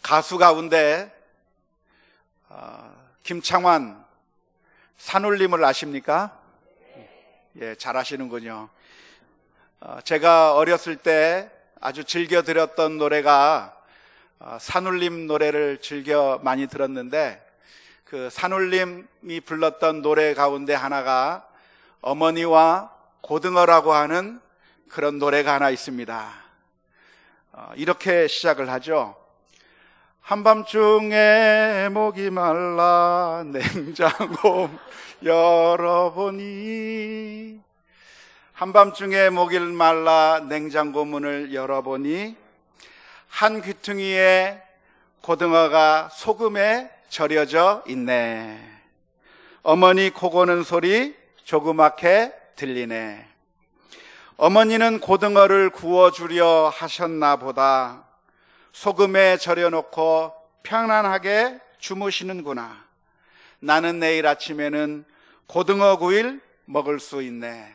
가수 가운데 김창완 산울림을 아십니까? 예, 잘 아시는군요. 제가 어렸을 때 아주 즐겨 들었던 노래가 산울림 노래를 즐겨 많이 들었는데, 그 산울림이 불렀던 노래 가운데 하나가 어머니와 고등어라고 하는 그런 노래가 하나 있습니다. 이렇게 시작을 하죠. 한밤중에 목이 말라 냉장고 열어보니, 한밤중에 목이 말라 냉장고 문을 열어보니 한 귀퉁이에 고등어가 소금에 절여져 있네. 어머니 코 고는 소리 조그맣게 들리네. 어머니는 고등어를 구워주려 하셨나 보다. 소금에 절여놓고 편안하게 주무시는구나. 나는 내일 아침에는 고등어 구이를 먹을 수 있네.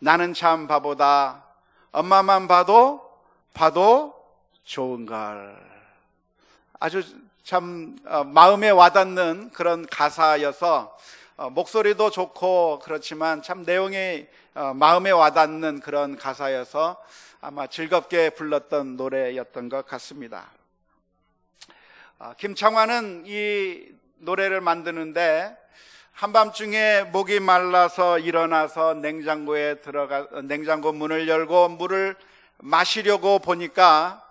나는 참 바보다. 엄마만 봐도 좋은걸. 아주 참 마음에 와닿는 그런 가사여서 목소리도 좋고 그렇지만 참 내용이 마음에 와닿는 그런 가사여서 아마 즐겁게 불렀던 노래였던 것 같습니다. 김창완은 이 노래를 만드는데 한밤중에 목이 말라서 일어나서 냉장고 문을 열고 물을 마시려고 보니까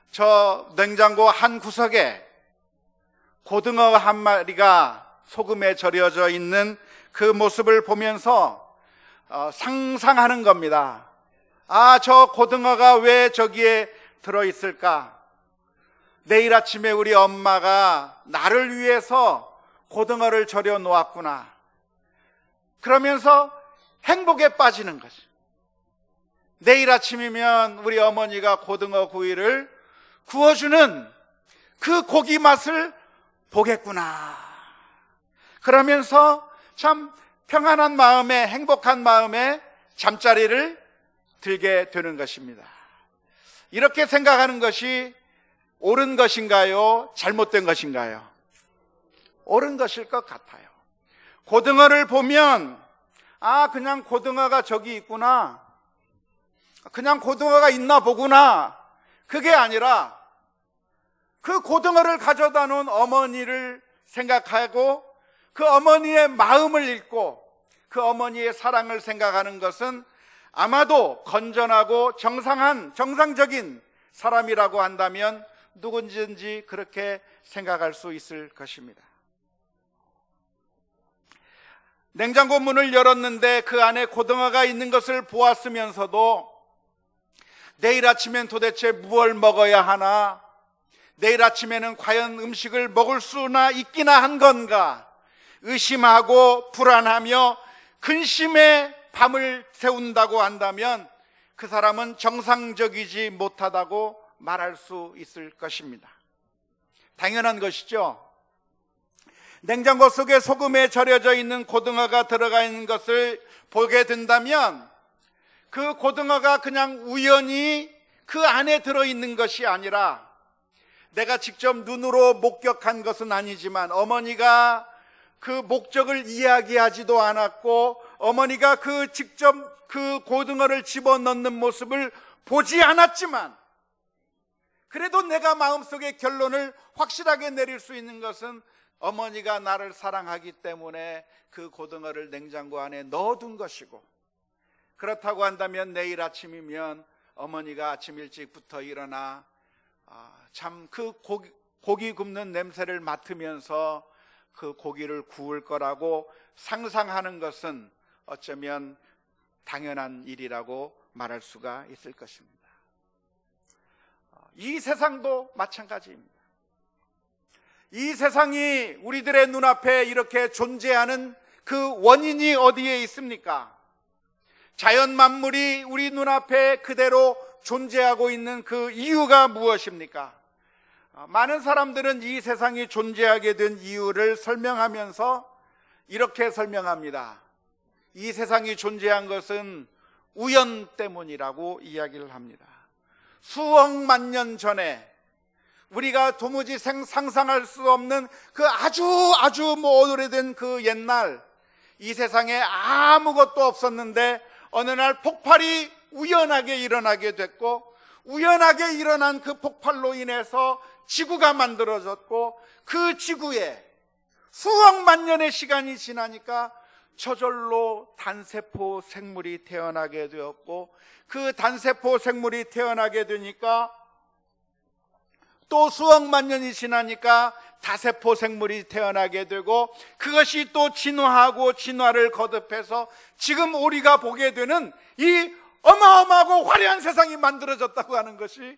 저 냉장고 한 구석에 고등어 한 마리가 소금에 절여져 있는 그 모습을 보면서 상상하는 겁니다. 저 고등어가 왜 저기에 들어있을까? 내일 아침에 우리 엄마가 나를 위해서 고등어를 절여 놓았구나. 그러면서 행복에 빠지는 거죠. 내일 아침이면 우리 어머니가 고등어 구이를 구워주는 그 고기 맛을 보겠구나. 그러면서 참 평안한 마음에, 행복한 마음에 잠자리를 들게 되는 것입니다. 이렇게 생각하는 것이 옳은 것인가요? 잘못된 것인가요? 옳은 것일 것 같아요. 고등어를 보면 그냥 고등어가 저기 있구나, 그냥 고등어가 있나 보구나, 그게 아니라 그 고등어를 가져다 놓은 어머니를 생각하고 그 어머니의 마음을 읽고 그 어머니의 사랑을 생각하는 것은 아마도 건전하고 정상적인 사람이라고 한다면 누군지 그렇게 생각할 수 있을 것입니다. 냉장고 문을 열었는데 그 안에 고등어가 있는 것을 보았으면서도 내일 아침엔 도대체 무엇을 먹어야 하나? 내일 아침에는 과연 음식을 먹을 수나 있기나 한 건가? 의심하고 불안하며 근심에 밤을 새운다고 한다면 그 사람은 정상적이지 못하다고 말할 수 있을 것입니다. 당연한 것이죠. 냉장고 속에 소금에 절여져 있는 고등어가 들어가 있는 것을 보게 된다면 그 고등어가 그냥 우연히 그 안에 들어있는 것이 아니라 내가 직접 눈으로 목격한 것은 아니지만 어머니가 그 목적을 이야기하지도 않았고 어머니가 직접 그 고등어를 집어넣는 모습을 보지 않았지만 그래도 내가 마음속에 결론을 확실하게 내릴 수 있는 것은 어머니가 나를 사랑하기 때문에 그 고등어를 냉장고 안에 넣어둔 것이고, 그렇다고 한다면 내일 아침이면 어머니가 아침 일찍부터 일어나 참 그 고기 굽는 냄새를 맡으면서 그 고기를 구울 거라고 상상하는 것은 어쩌면 당연한 일이라고 말할 수가 있을 것입니다. 이 세상도 마찬가지입니다. 이 세상이 우리들의 눈앞에 이렇게 존재하는 그 원인이 어디에 있습니까? 자연 만물이 우리 눈앞에 그대로 존재하고 있는 그 이유가 무엇입니까? 많은 사람들은 이 세상이 존재하게 된 이유를 설명하면서 이렇게 설명합니다. 이 세상이 존재한 것은 우연 때문이라고 이야기를 합니다. 수억만 년 전에 우리가 도무지 상상할 수 없는 그 아주 오래된 그 옛날, 이 세상에 아무것도 없었는데 어느 날 폭발이 우연하게 일어나게 됐고, 우연하게 일어난 그 폭발로 인해서 지구가 만들어졌고, 그 지구에 수억만 년의 시간이 지나니까 저절로 단세포 생물이 태어나게 되었고, 그 단세포 생물이 태어나게 되니까 또 수억만 년이 지나니까 다세포 생물이 태어나게 되고, 그것이 또 진화하고 진화를 거듭해서 지금 우리가 보게 되는 이 어마어마하고 화려한 세상이 만들어졌다고 하는 것이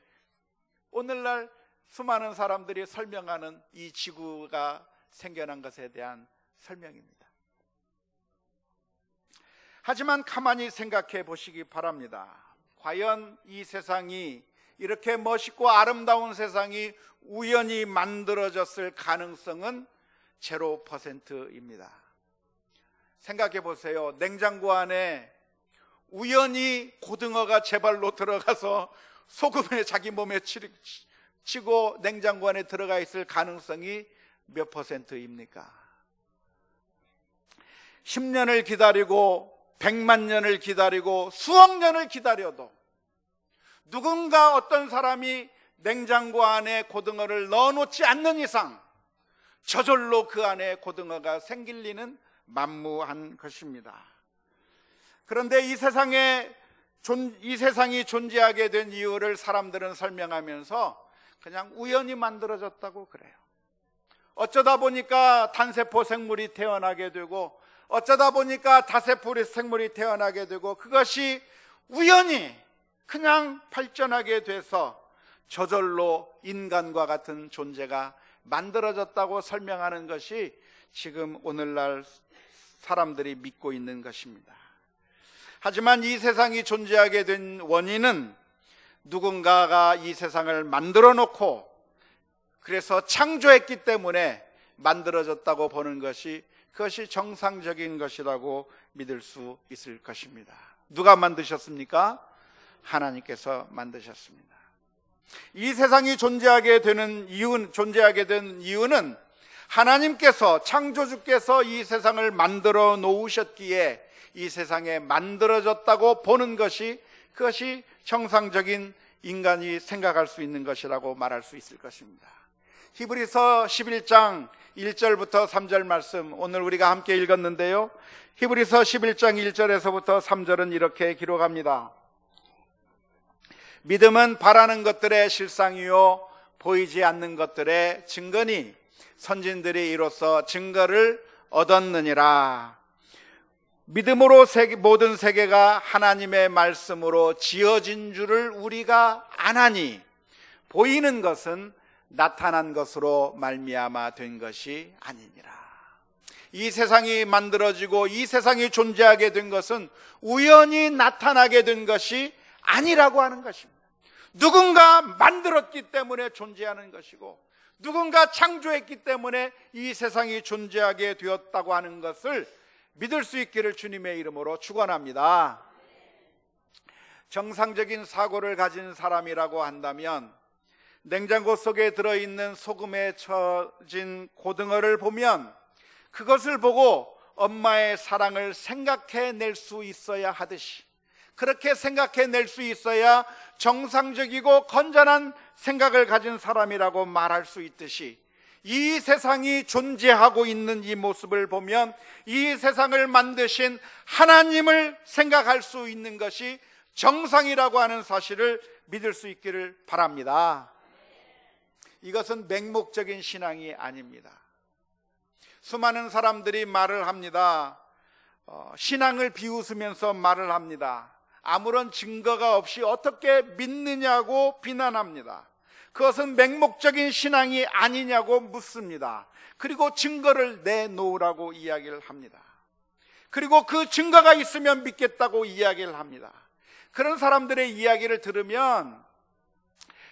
오늘날 수많은 사람들이 설명하는 이 지구가 생겨난 것에 대한 설명입니다. 하지만 가만히 생각해 보시기 바랍니다. 과연 이 세상이, 이렇게 멋있고 아름다운 세상이 우연히 만들어졌을 가능성은 0%입니다. 생각해 보세요. 냉장고 안에 우연히 고등어가 제 발로 들어가서 소금에 자기 몸에 치고 냉장고 안에 들어가 있을 가능성이 몇 %입니까? 10년을 기다리고 100만 년을 기다리고 수억 년을 기다려도 누군가 어떤 사람이 냉장고 안에 고등어를 넣어놓지 않는 이상 저절로 그 안에 고등어가 생길 리는 만무한 것입니다. 그런데 이 세상이 존재하게 된 이유를 사람들은 설명하면서 그냥 우연히 만들어졌다고 그래요. 어쩌다 보니까 단세포 생물이 태어나게 되고, 어쩌다 보니까 다세포 생물이 태어나게 되고, 그것이 우연히 그냥 발전하게 돼서 저절로 인간과 같은 존재가 만들어졌다고 설명하는 것이 지금 오늘날 사람들이 믿고 있는 것입니다. 하지만 이 세상이 존재하게 된 원인은 누군가가 이 세상을 만들어 놓고 그래서 창조했기 때문에 만들어졌다고 보는 것이, 그것이 정상적인 것이라고 믿을 수 있을 것입니다. 누가 만드셨습니까? 하나님께서 만드셨습니다. 이 세상이 존재하게 된 이유는 하나님께서, 창조주께서 이 세상을 만들어 놓으셨기에 이 세상에 만들어졌다고 보는 것이, 그것이 정상적인 인간이 생각할 수 있는 것이라고 말할 수 있을 것입니다. 히브리서 11장 1절부터 3절 말씀, 오늘 우리가 함께 읽었는데요, 히브리서 11장 1절에서부터 3절은 이렇게 기록합니다. 믿음은 바라는 것들의 실상이요 보이지 않는 것들의 증거니 선진들이 이로써 증거를 얻었느니라. 믿음으로 모든 세계가 하나님의 말씀으로 지어진 줄을 우리가 아나니 보이는 것은 나타난 것으로 말미암아 된 것이 아니니라. 이 세상이 만들어지고 이 세상이 존재하게 된 것은 우연히 나타나게 된 것이 아니라고 하는 것입니다. 누군가 만들었기 때문에 존재하는 것이고, 누군가 창조했기 때문에 이 세상이 존재하게 되었다고 하는 것을 믿을 수 있기를 주님의 이름으로 축원합니다. 정상적인 사고를 가진 사람이라고 한다면 냉장고 속에 들어있는 소금에 쳐진 고등어를 보면 그것을 보고 엄마의 사랑을 생각해낼 수 있어야 하듯이, 그렇게 생각해낼 수 있어야 정상적이고 건전한 생각을 가진 사람이라고 말할 수 있듯이, 이 세상이 존재하고 있는 이 모습을 보면 이 세상을 만드신 하나님을 생각할 수 있는 것이 정상이라고 하는 사실을 믿을 수 있기를 바랍니다. 이것은 맹목적인 신앙이 아닙니다. 수많은 사람들이 말을 합니다. 신앙을 비웃으면서 말을 합니다. 아무런 증거가 없이 어떻게 믿느냐고 비난합니다. 그것은 맹목적인 신앙이 아니냐고 묻습니다. 그리고 증거를 내놓으라고 이야기를 합니다. 그리고 그 증거가 있으면 믿겠다고 이야기를 합니다. 그런 사람들의 이야기를 들으면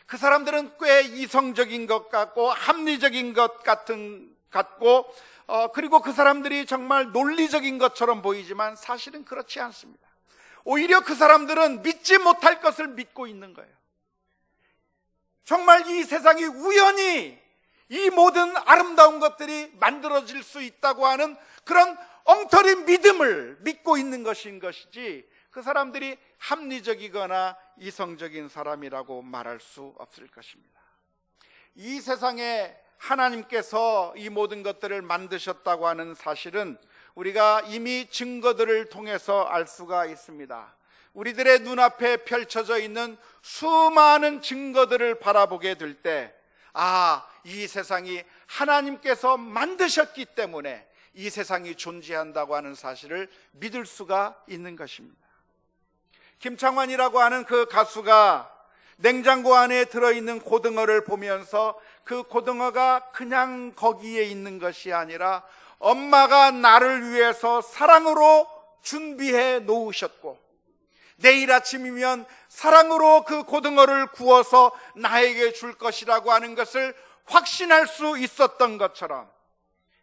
그 사람들은 꽤 이성적인 것 같고 합리적인 것 같고 그리고 그 사람들이 정말 논리적인 것처럼 보이지만 사실은 그렇지 않습니다. 오히려 그 사람들은 믿지 못할 것을 믿고 있는 거예요. 정말 이 세상이 우연히 이 모든 아름다운 것들이 만들어질 수 있다고 하는 그런 엉터리 믿음을 믿고 있는 것인 것이지, 그 사람들이 합리적이거나 이성적인 사람이라고 말할 수 없을 것입니다. 이 세상에 하나님께서 이 모든 것들을 만드셨다고 하는 사실은 우리가 이미 증거들을 통해서 알 수가 있습니다. 우리들의 눈앞에 펼쳐져 있는 수많은 증거들을 바라보게 될 때, 이 세상이 하나님께서 만드셨기 때문에 이 세상이 존재한다고 하는 사실을 믿을 수가 있는 것입니다. 김창완이라고 하는 그 가수가 냉장고 안에 들어있는 고등어를 보면서 그 고등어가 그냥 거기에 있는 것이 아니라 엄마가 나를 위해서 사랑으로 준비해 놓으셨고, 내일 아침이면 사랑으로 그 고등어를 구워서 나에게 줄 것이라고 하는 것을 확신할 수 있었던 것처럼,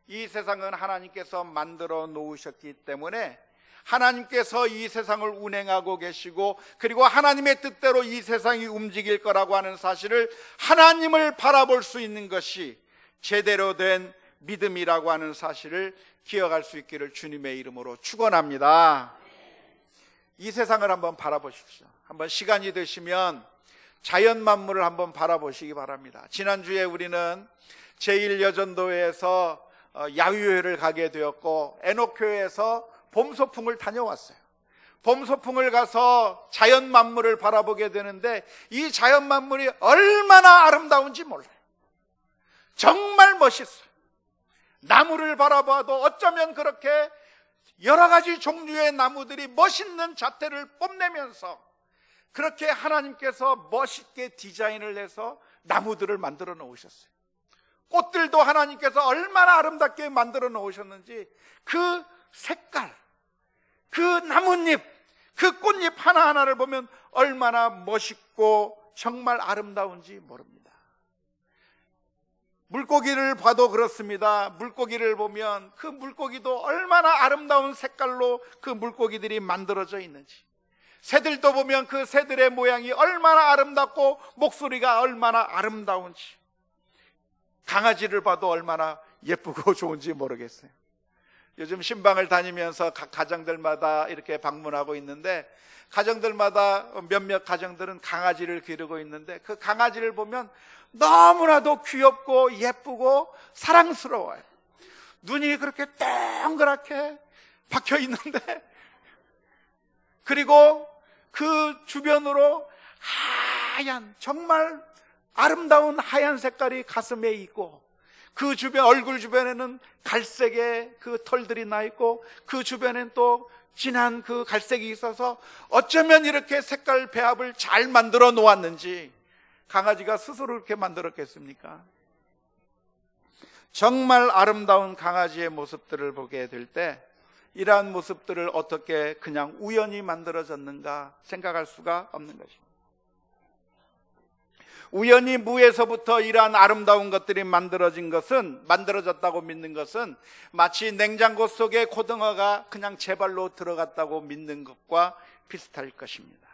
이 세상은 하나님께서 만들어 놓으셨기 때문에 하나님께서 이 세상을 운행하고 계시고, 그리고 하나님의 뜻대로 이 세상이 움직일 거라고 하는 사실을, 하나님을 바라볼 수 있는 것이 제대로 된 믿음이라고 하는 사실을 기억할 수 있기를 주님의 이름으로 축원합니다. 이 세상을 한번 바라보십시오. 한번 시간이 되시면 자연 만물을 한번 바라보시기 바랍니다. 지난주에 우리는 제1여전도회에서 야유회를 가게 되었고, 애녹교회에서 봄소풍을 다녀왔어요. 봄소풍을 가서 자연 만물을 바라보게 되는데, 이 자연 만물이 얼마나 아름다운지 몰라요. 정말 멋있어요. 나무를 바라봐도 어쩌면 그렇게 여러 가지 종류의 나무들이 멋있는 자태를 뽐내면서 그렇게 하나님께서 멋있게 디자인을 해서 나무들을 만들어 놓으셨어요. 꽃들도 하나님께서 얼마나 아름답게 만들어 놓으셨는지, 그 색깔, 그 나뭇잎, 그 꽃잎 하나하나를 보면 얼마나 멋있고 정말 아름다운지 모릅니다. 물고기를 봐도 그렇습니다. 물고기를 보면 그 물고기도 얼마나 아름다운 색깔로 그 물고기들이 만들어져 있는지, 새들도 보면 그 새들의 모양이 얼마나 아름답고 목소리가 얼마나 아름다운지, 강아지를 봐도 얼마나 예쁘고 좋은지 모르겠어요. 요즘 신방을 다니면서 각 가정들마다 이렇게 방문하고 있는데, 가정들마다 몇몇 가정들은 강아지를 기르고 있는데, 그 강아지를 보면 너무나도 귀엽고 예쁘고 사랑스러워요. 눈이 그렇게 동그랗게 박혀 있는데, 그리고 그 주변으로 하얀, 정말 아름다운 하얀 색깔이 가슴에 있고, 그 주변, 얼굴 주변에는 갈색의 그 털들이 나 있고, 그 주변엔 또 진한 그 갈색이 있어서 어쩌면 이렇게 색깔 배합을 잘 만들어 놓았는지, 강아지가 스스로 이렇게 만들었겠습니까? 정말 아름다운 강아지의 모습들을 보게 될 때, 이러한 모습들을 어떻게 그냥 우연히 만들어졌는가 생각할 수가 없는 것입니다. 우연히 무에서부터 이러한 아름다운 것들이 만들어졌다고 믿는 것은 마치 냉장고 속에 고등어가 그냥 제 발로 들어갔다고 믿는 것과 비슷할 것입니다.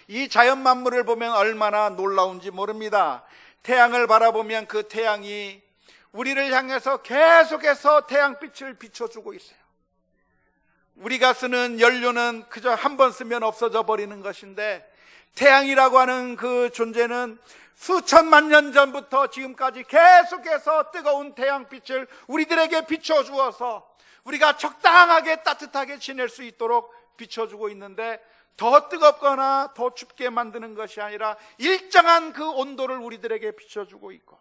이 자연 만물을 보면 얼마나 놀라운지 모릅니다. 태양을 바라보면 그 태양이 우리를 향해서 계속해서 태양빛을 비춰주고 있어요. 우리가 쓰는 연료는 그저 한 번 쓰면 없어져 버리는 것인데, 태양이라고 하는 그 존재는 수천만 년 전부터 지금까지 계속해서 뜨거운 태양빛을 우리들에게 비춰주어서 우리가 적당하게 따뜻하게 지낼 수 있도록 비춰주고 있는데, 더 뜨겁거나 더 춥게 만드는 것이 아니라 일정한 그 온도를 우리들에게 비춰주고 있고,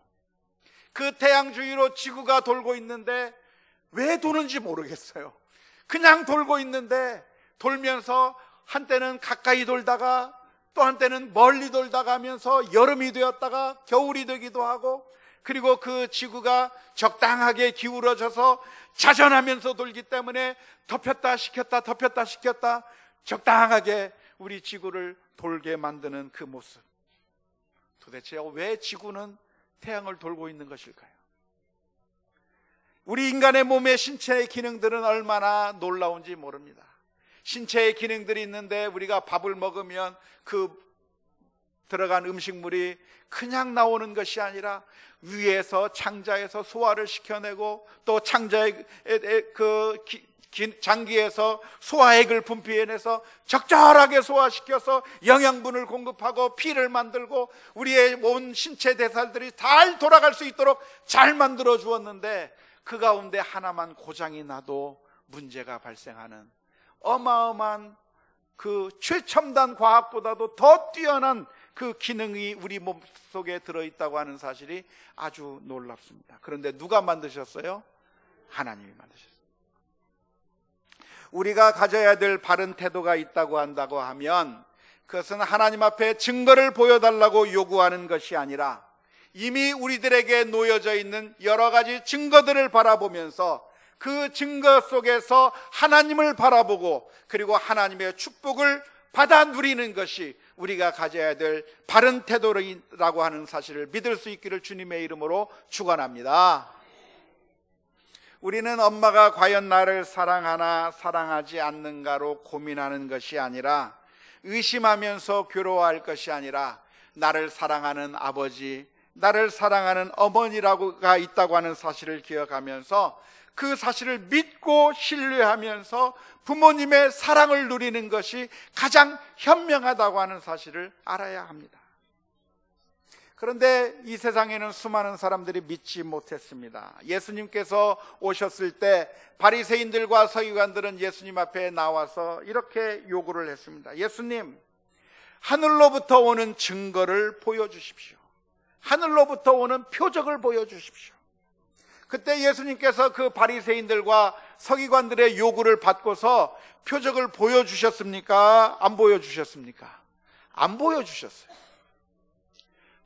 그 태양 주위로 지구가 돌고 있는데 왜 도는지 모르겠어요. 그냥 돌고 있는데, 돌면서 한때는 가까이 돌다가 또 한때는 멀리 돌다가 하면서 여름이 되었다가 겨울이 되기도 하고, 그리고 그 지구가 적당하게 기울어져서 자전하면서 돌기 때문에 덮였다 식혔다 덮였다 식혔다 적당하게 우리 지구를 돌게 만드는 그 모습. 도대체 왜 지구는 태양을 돌고 있는 것일까요? 우리 인간의 몸의 신체의 기능들은 얼마나 놀라운지 모릅니다. 신체의 기능들이 있는데, 우리가 밥을 먹으면 그 들어간 음식물이 그냥 나오는 것이 아니라 위에서 창자에서 소화를 시켜내고 또 창자의 장기에서 소화액을 분비해내서 적절하게 소화시켜서 영양분을 공급하고 피를 만들고 우리의 온 신체 대사들이 잘 돌아갈 수 있도록 잘 만들어 주었는데 그 가운데 하나만 고장이 나도 문제가 발생하는 어마어마한 그 최첨단 과학보다도 더 뛰어난 그 기능이 우리 몸속에 들어있다고 하는 사실이 아주 놀랍습니다. 그런데 누가 만드셨어요? 하나님이 만드셨어요. 우리가 가져야 될 바른 태도가 있다고 한다고 하면 그것은 하나님 앞에 증거를 보여달라고 요구하는 것이 아니라 이미 우리들에게 놓여져 있는 여러 가지 증거들을 바라보면서 그 증거 속에서 하나님을 바라보고 그리고 하나님의 축복을 받아 누리는 것이 우리가 가져야 될 바른 태도라고 하는 사실을 믿을 수 있기를 주님의 이름으로 축원합니다. 우리는 엄마가 과연 나를 사랑하나 사랑하지 않는가로 고민하는 것이 아니라 의심하면서 괴로워할 것이 아니라 나를 사랑하는 아버지, 나를 사랑하는 어머니라고가 있다고 하는 사실을 기억하면서 그 사실을 믿고 신뢰하면서 부모님의 사랑을 누리는 것이 가장 현명하다고 하는 사실을 알아야 합니다. 그런데 이 세상에는 수많은 사람들이 믿지 못했습니다. 예수님께서 오셨을 때 바리새인들과 서기관들은 예수님 앞에 나와서 이렇게 요구를 했습니다. 예수님, 하늘로부터 오는 증거를 보여주십시오. 하늘로부터 오는 표적을 보여주십시오. 그때 예수님께서 그 바리새인들과 서기관들의 요구를 받고서 표적을 보여주셨습니까? 안 보여주셨습니까? 안 보여주셨어요.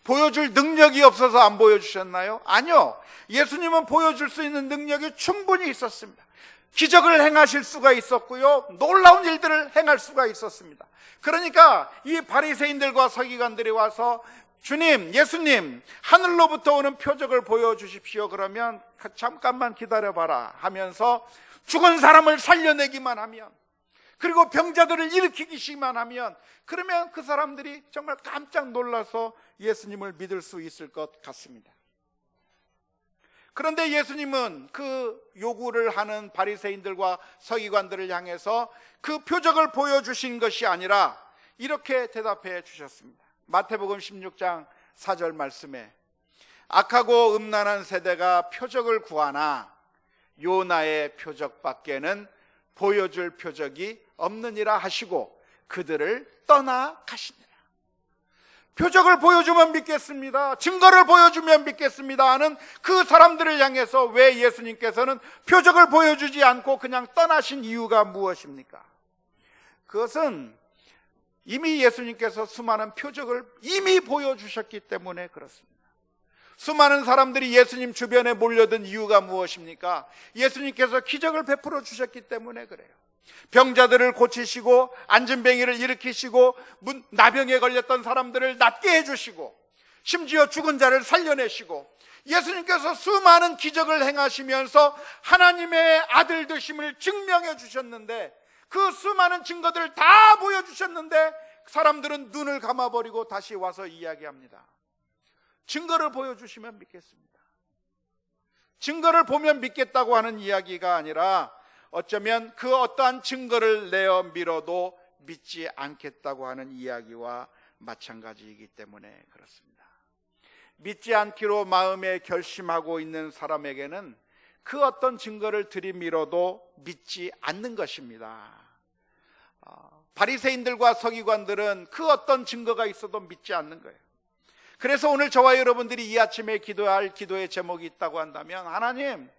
보여줄 능력이 없어서 안 보여주셨나요? 아니요. 예수님은 보여줄 수 있는 능력이 충분히 있었습니다. 기적을 행하실 수가 있었고요, 놀라운 일들을 행할 수가 있었습니다. 그러니까 이 바리새인들과 서기관들이 와서 주님, 예수님, 하늘로부터 오는 표적을 보여주십시오. 그러면 잠깐만 기다려봐라 하면서 죽은 사람을 살려내기만 하면, 그리고 병자들을 일으키기만 하면, 그러면 그 사람들이 정말 깜짝 놀라서 예수님을 믿을 수 있을 것 같습니다. 그런데 예수님은 그 요구를 하는 바리새인들과 서기관들을 향해서 그 표적을 보여주신 것이 아니라 이렇게 대답해 주셨습니다. 마태복음 16장 4절 말씀에 악하고 음란한 세대가 표적을 구하나 요나의 표적밖에는 보여줄 표적이 없느니라 하시고 그들을 떠나 가시니라. 표적을 보여주면 믿겠습니다, 증거를 보여주면 믿겠습니다 하는 그 사람들을 향해서 왜 예수님께서는 표적을 보여주지 않고 그냥 떠나신 이유가 무엇입니까? 그것은 이미 예수님께서 수많은 표적을 이미 보여주셨기 때문에 그렇습니다. 수많은 사람들이 예수님 주변에 몰려든 이유가 무엇입니까? 예수님께서 기적을 베풀어 주셨기 때문에 그래요. 병자들을 고치시고 안진뱅이를 일으키시고 나병에 걸렸던 사람들을 낫게 해주시고 심지어 죽은 자를 살려내시고 예수님께서 수많은 기적을 행하시면서 하나님의 아들 되심을 증명해 주셨는데, 그 수많은 증거들을 다 보여주셨는데 사람들은 눈을 감아버리고 다시 와서 이야기합니다. 증거를 보여주시면 믿겠습니다. 증거를 보면 믿겠다고 하는 이야기가 아니라 어쩌면 그 어떠한 증거를 내어 밀어도 믿지 않겠다고 하는 이야기와 마찬가지이기 때문에 그렇습니다. 믿지 않기로 마음에 결심하고 있는 사람에게는 그 어떤 증거를 들이밀어도 믿지 않는 것입니다. 바리새인들과 서기관들은 그 어떤 증거가 있어도 믿지 않는 거예요. 그래서 오늘 저와 여러분들이 이 아침에 기도할 기도의 제목이 있다고 한다면, 하나님,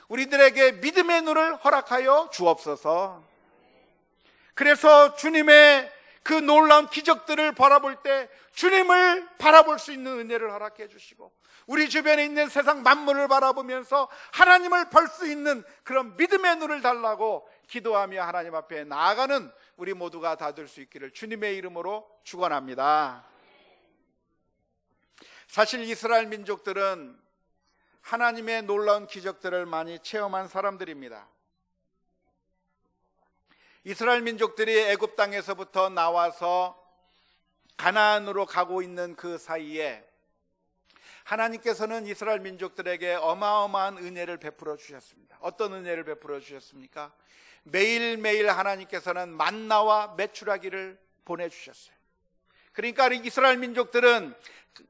우리들에게 믿음의 눈을 허락하여 주옵소서. 그래서 주님의 그 놀라운 기적들을 바라볼 때 주님을 바라볼 수 있는 은혜를 허락해 주시고, 우리 주변에 있는 세상 만물을 바라보면서 하나님을 볼 수 있는 그런 믿음의 눈을 달라고 기도하며 하나님 앞에 나아가는 우리 모두가 다 될 수 있기를 주님의 이름으로 축원합니다. 사실 이스라엘 민족들은 하나님의 놀라운 기적들을 많이 체험한 사람들입니다. 이스라엘 민족들이 애굽 땅에서부터 나와서 가나안으로 가고 있는 그 사이에 하나님께서는 이스라엘 민족들에게 어마어마한 은혜를 베풀어 주셨습니다. 어떤 은혜를 베풀어 주셨습니까? 매일매일 하나님께서는 만나와 메추라기를 보내주셨어요. 그러니까 이스라엘 민족들은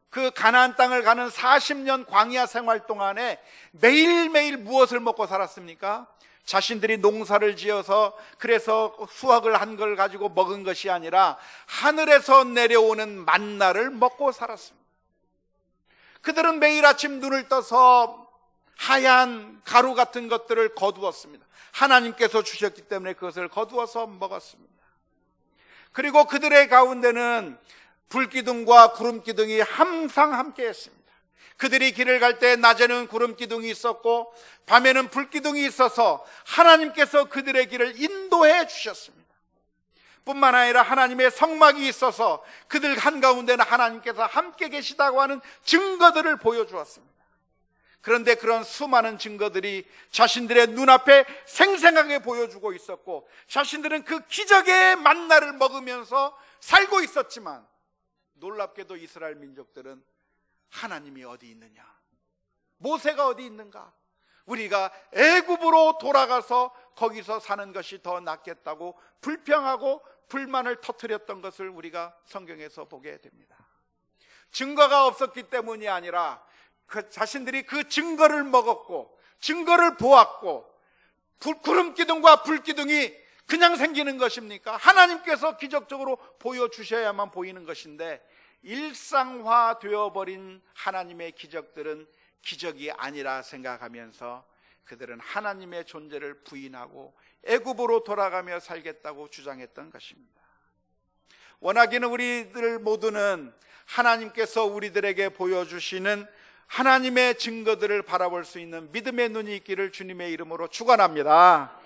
그 가나안 땅을 가는 40년 광야 생활 동안에 매일매일 무엇을 먹고 살았습니까? 자신들이 농사를 지어서 그래서 수확을 한 걸 가지고 먹은 것이 아니라 하늘에서 내려오는 만나를 먹고 살았습니다. 그들은 매일 아침 눈을 떠서 하얀 가루 같은 것들을 거두었습니다. 하나님께서 주셨기 때문에 그것을 거두어서 먹었습니다. 그리고 그들의 가운데는 불기둥과 구름기둥이 항상 함께 했습니다. 그들이 길을 갈 때 낮에는 구름기둥이 있었고 밤에는 불기둥이 있어서 하나님께서 그들의 길을 인도해 주셨습니다. 뿐만 아니라 하나님의 성막이 있어서 그들 한가운데는 하나님께서 함께 계시다고 하는 증거들을 보여주었습니다. 그런데 그런 수많은 증거들이 자신들의 눈앞에 생생하게 보여주고 있었고 자신들은 그 기적의 만나를 먹으면서 살고 있었지만 놀랍게도 이스라엘 민족들은 하나님이 어디 있느냐, 모세가 어디 있는가, 우리가 애굽으로 돌아가서 거기서 사는 것이 더 낫겠다고 불평하고 불만을 터뜨렸던 것을 우리가 성경에서 보게 됩니다. 증거가 없었기 때문이 아니라 그 자신들이 그 증거를 먹었고 증거를 보았고 구름기둥과 불기둥이 그냥 생기는 것입니까? 하나님께서 기적적으로 보여주셔야만 보이는 것인데 일상화 되어버린 하나님의 기적들은 기적이 아니라 생각하면서 그들은 하나님의 존재를 부인하고 애굽으로 돌아가며 살겠다고 주장했던 것입니다. 원하기는 우리들 모두는 하나님께서 우리들에게 보여주시는 하나님의 증거들을 바라볼 수 있는 믿음의 눈이 있기를 주님의 이름으로 축원합니다.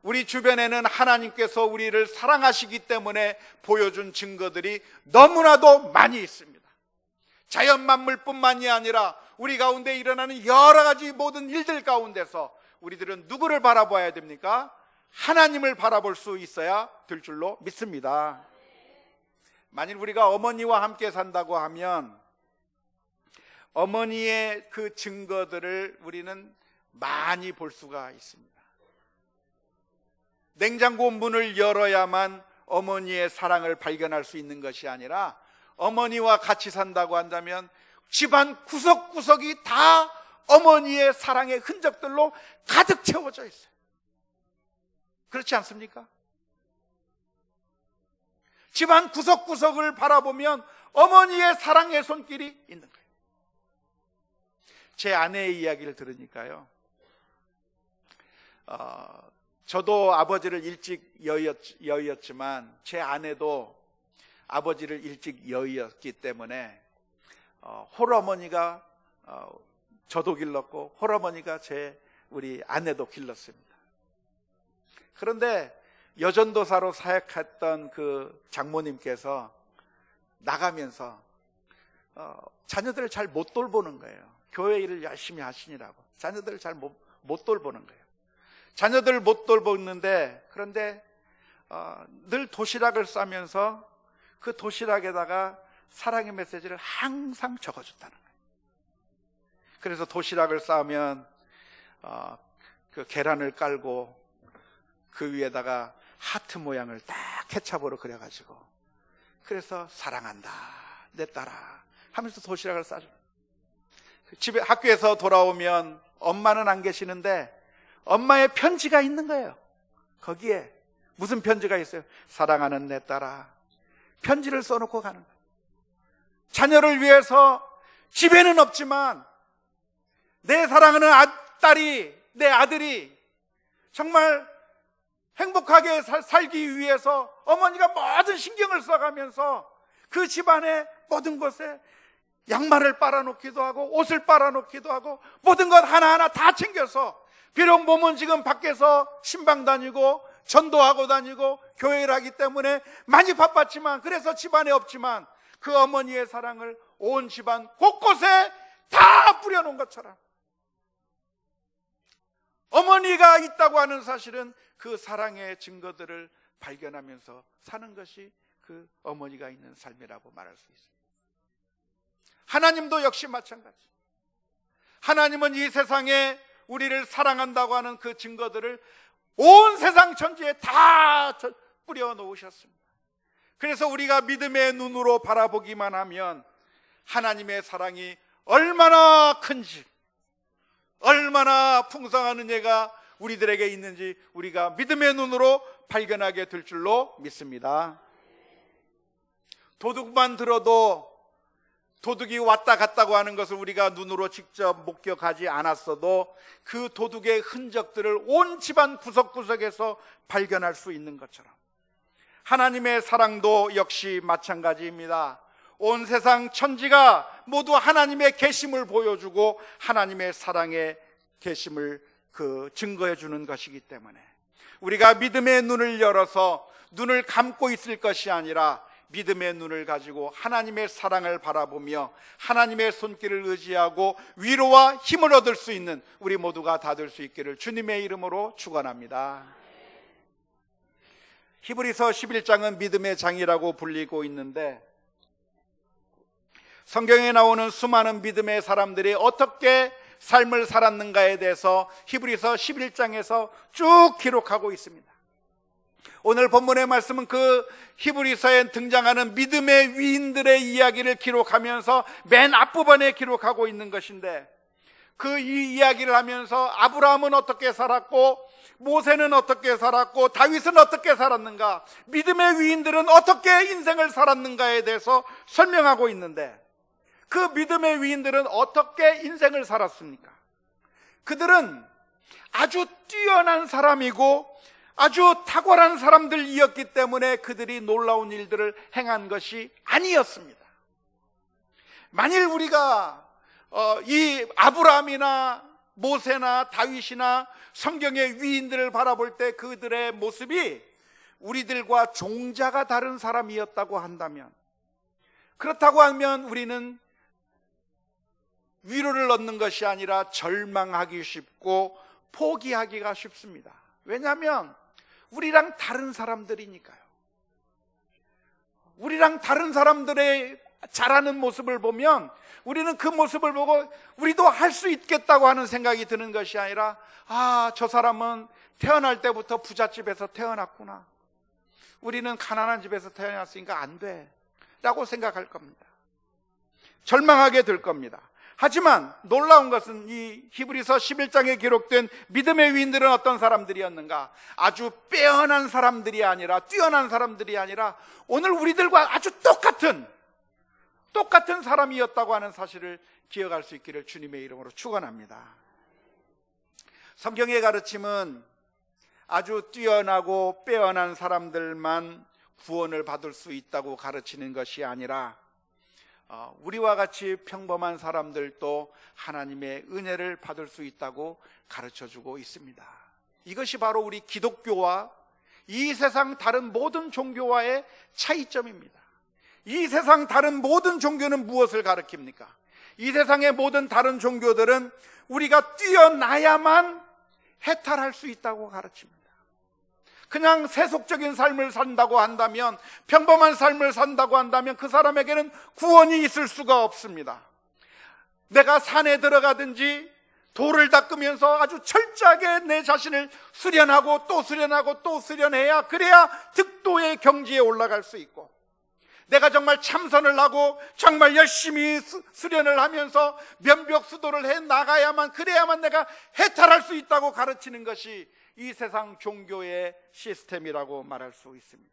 우리 주변에는 하나님께서 우리를 사랑하시기 때문에 보여준 증거들이 너무나도 많이 있습니다. 자연 만물뿐만이 아니라 우리 가운데 일어나는 여러 가지 모든 일들 가운데서 우리들은 누구를 바라봐야 됩니까? 하나님을 바라볼 수 있어야 될 줄로 믿습니다. 만일 우리가 어머니와 함께 산다고 하면 어머니의 그 증거들을 우리는 많이 볼 수가 있습니다. 냉장고 문을 열어야만 어머니의 사랑을 발견할 수 있는 것이 아니라 어머니와 같이 산다고 한다면 집안 구석구석이 다 어머니의 사랑의 흔적들로 가득 채워져 있어요. 그렇지 않습니까? 집안 구석구석을 바라보면 어머니의 사랑의 손길이 있는 거예요. 제 아내의 이야기를 들으니까요, 저도 아버지를 일찍 여의었지만 제 아내도 아버지를 일찍 여의었기 때문에 홀어머니가 저도 길렀고 홀어머니가 우리 아내도 길렀습니다. 그런데 여전도사로 사역했던 그 장모님께서 나가면서 자녀들을 잘 못 돌보는 거예요. 교회 일을 열심히 하시느라고 자녀들을 잘 못 돌보는 거예요. 자녀들을 못 돌보는데 그런데 늘 도시락을 싸면서 그 도시락에다가 사랑의 메시지를 항상 적어줬다는 거예요. 그래서 도시락을 싸면 그 계란을 깔고 그 위에다가 하트 모양을 딱 케찹으로 그려가지고 그래서 사랑한다 내 딸아 하면서 도시락을 싸줘. 집에 학교에서 돌아오면 엄마는 안 계시는데 엄마의 편지가 있는 거예요. 거기에 무슨 편지가 있어요? 사랑하는 내 딸아, 편지를 써놓고 가는 거예요. 자녀를 위해서 집에는 없지만 내 사랑하는 딸이, 내 아들이 정말 행복하게 살기 위해서 어머니가 모든 신경을 써가면서 그 집안의 모든 곳에 양말을 빨아놓기도 하고 옷을 빨아놓기도 하고 모든 것 하나하나 다 챙겨서, 비록 몸은 지금 밖에서 신방 다니고 전도하고 다니고 교회를 하기 때문에 많이 바빴지만, 그래서 집안에 없지만 그 어머니의 사랑을 온 집안 곳곳에 다 뿌려놓은 것처럼 어머니가 있다고 하는 사실은 그 사랑의 증거들을 발견하면서 사는 것이 그 어머니가 있는 삶이라고 말할 수 있습니다. 하나님도 역시 마찬가지. 하나님은 이 세상에 우리를 사랑한다고 하는 그 증거들을 온 세상 천지에 다 뿌려 놓으셨습니다. 그래서 우리가 믿음의 눈으로 바라보기만 하면 하나님의 사랑이 얼마나 큰지, 얼마나 풍성한 은혜가 우리들에게 있는지 우리가 믿음의 눈으로 발견하게 될 줄로 믿습니다. 도둑만 들어도 도둑이 왔다 갔다고 하는 것을 우리가 눈으로 직접 목격하지 않았어도 그 도둑의 흔적들을 온 집안 구석구석에서 발견할 수 있는 것처럼 하나님의 사랑도 역시 마찬가지입니다. 온 세상 천지가 모두 하나님의 계심을 보여주고 하나님의 사랑의 계심을 증거해 주는 것이기 때문에 우리가 믿음의 눈을 열어서 눈을 감고 있을 것이 아니라 믿음의 눈을 가지고 하나님의 사랑을 바라보며 하나님의 손길을 의지하고 위로와 힘을 얻을 수 있는 우리 모두가 다 될 수 있기를 주님의 이름으로 축원합니다. 히브리서 11장은 믿음의 장이라고 불리고 있는데 성경에 나오는 수많은 믿음의 사람들이 어떻게 삶을 살았는가에 대해서 히브리서 11장에서 쭉 기록하고 있습니다. 오늘 본문의 말씀은 그 히브리서에 등장하는 믿음의 위인들의 이야기를 기록하면서 맨 앞부분에 기록하고 있는 것인데 그 이 이야기를 하면서 아브라함은 어떻게 살았고 모세는 어떻게 살았고 다윗은 어떻게 살았는가, 믿음의 위인들은 어떻게 인생을 살았는가에 대해서 설명하고 있는데 그 믿음의 위인들은 어떻게 인생을 살았습니까? 그들은 아주 뛰어난 사람이고 아주 탁월한 사람들이었기 때문에 그들이 놀라운 일들을 행한 것이 아니었습니다. 만일 우리가 이 아브라함이나 모세나 다윗이나 성경의 위인들을 바라볼 때 그들의 모습이 우리들과 종자가 다른 사람이었다고 한다면, 그렇다고 하면 우리는 위로를 얻는 것이 아니라 절망하기 쉽고 포기하기가 쉽습니다. 왜냐하면 우리랑 다른 사람들이니까요. 우리랑 다른 사람들의 잘하는 모습을 보면 우리는 그 모습을 보고 우리도 할 수 있겠다고 하는 생각이 드는 것이 아니라 저 사람은 태어날 때부터 부잣집에서 태어났구나, 우리는 가난한 집에서 태어났으니까 안 돼 라고 생각할 겁니다. 절망하게 될 겁니다. 하지만 놀라운 것은 이 히브리서 11장에 기록된 믿음의 위인들은 어떤 사람들이었는가? 아주 빼어난 사람들이 아니라, 뛰어난 사람들이 아니라 오늘 우리들과 아주 똑같은 사람이었다고 하는 사실을 기억할 수 있기를 주님의 이름으로 축원합니다. 성경의 가르침은 아주 뛰어나고 빼어난 사람들만 구원을 받을 수 있다고 가르치는 것이 아니라 우리와 같이 평범한 사람들도 하나님의 은혜를 받을 수 있다고 가르쳐주고 있습니다. 이것이 바로 우리 기독교와 이 세상 다른 모든 종교와의 차이점입니다. 이 세상 다른 모든 종교는 무엇을 가르칩니까? 이 세상의 모든 다른 종교들은 우리가 뛰어나야만 해탈할 수 있다고 가르칩니다. 그냥 세속적인 삶을 산다고 한다면, 평범한 삶을 산다고 한다면 그 사람에게는 구원이 있을 수가 없습니다. 내가 산에 들어가든지 돌을 닦으면서 아주 철저하게 내 자신을 수련하고 또 수련하고 또 수련해야, 그래야 득도의 경지에 올라갈 수 있고, 내가 정말 참선을 하고 정말 열심히 수련을 하면서 면벽수도를 해 나가야만, 그래야만 내가 해탈할 수 있다고 가르치는 것이 이 세상 종교의 시스템이라고 말할 수 있습니다.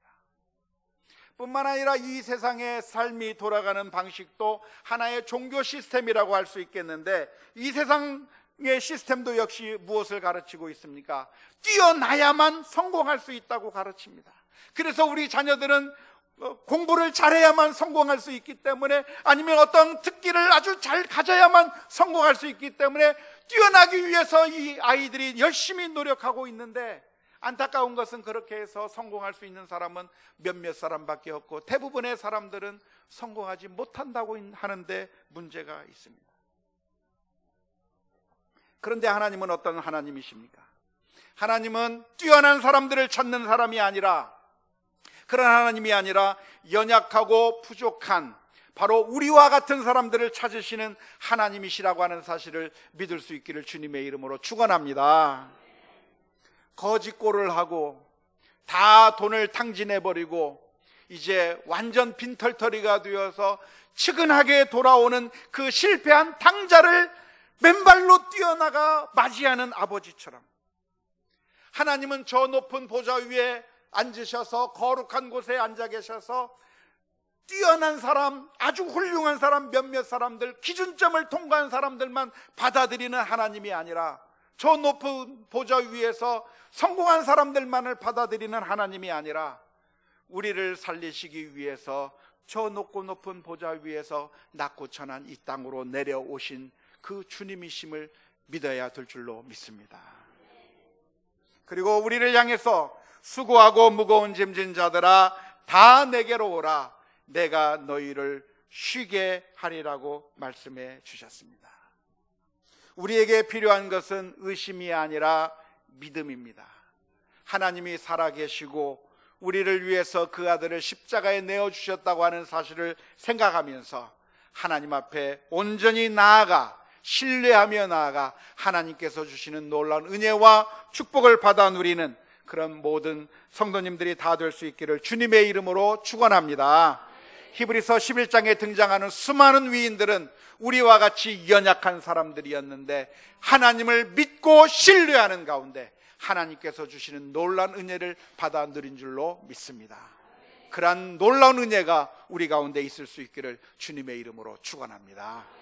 뿐만 아니라 이 세상의 삶이 돌아가는 방식도 하나의 종교 시스템이라고 할 수 있겠는데, 이 세상의 시스템도 역시 무엇을 가르치고 있습니까? 뛰어나야만 성공할 수 있다고 가르칩니다. 그래서 우리 자녀들은 공부를 잘해야만 성공할 수 있기 때문에, 아니면 어떤 특기를 아주 잘 가져야만 성공할 수 있기 때문에 뛰어나기 위해서 이 아이들이 열심히 노력하고 있는데, 안타까운 것은 그렇게 해서 성공할 수 있는 사람은 몇몇 사람밖에 없고 대부분의 사람들은 성공하지 못한다고 하는데 문제가 있습니다. 그런데 하나님은 어떤 하나님이십니까? 하나님은 뛰어난 사람들을 찾는 사람이 아니라 그런 하나님이 아니라 연약하고 부족한 바로 우리와 같은 사람들을 찾으시는 하나님이시라고 하는 사실을 믿을 수 있기를 주님의 이름으로 축원합니다. 거짓골을 하고 다 돈을 탕진해버리고 이제 완전 빈털터리가 되어서 측은하게 돌아오는 그 실패한 당자를 맨발로 뛰어나가 맞이하는 아버지처럼 하나님은 저 높은 보좌 위에 앉으셔서 거룩한 곳에 앉아 계셔서 뛰어난 사람, 아주 훌륭한 사람 몇몇 사람들, 기준점을 통과한 사람들만 받아들이는 하나님이 아니라 저 높은 보좌 위에서 성공한 사람들만을 받아들이는 하나님이 아니라 우리를 살리시기 위해서 저 높고 높은 보좌 위에서 낮고 천한 이 땅으로 내려오신 그 주님이심을 믿어야 될 줄로 믿습니다. 그리고 우리를 향해서 수고하고 무거운 짐진 자들아 다 내게로 오라 내가 너희를 쉬게 하리라고 말씀해 주셨습니다. 우리에게 필요한 것은 의심이 아니라 믿음입니다. 하나님이 살아계시고 우리를 위해서 그 아들을 십자가에 내어주셨다고 하는 사실을 생각하면서 하나님 앞에 온전히 나아가 신뢰하며 나아가 하나님께서 주시는 놀라운 은혜와 축복을 받아 누리는 그런 모든 성도님들이 다 될 수 있기를 주님의 이름으로 축원합니다. 히브리서 11장에 등장하는 수많은 위인들은 우리와 같이 연약한 사람들이었는데 하나님을 믿고 신뢰하는 가운데 하나님께서 주시는 놀라운 은혜를 받아 누린 줄로 믿습니다. 그러한 놀라운 은혜가 우리 가운데 있을 수 있기를 주님의 이름으로 축원합니다.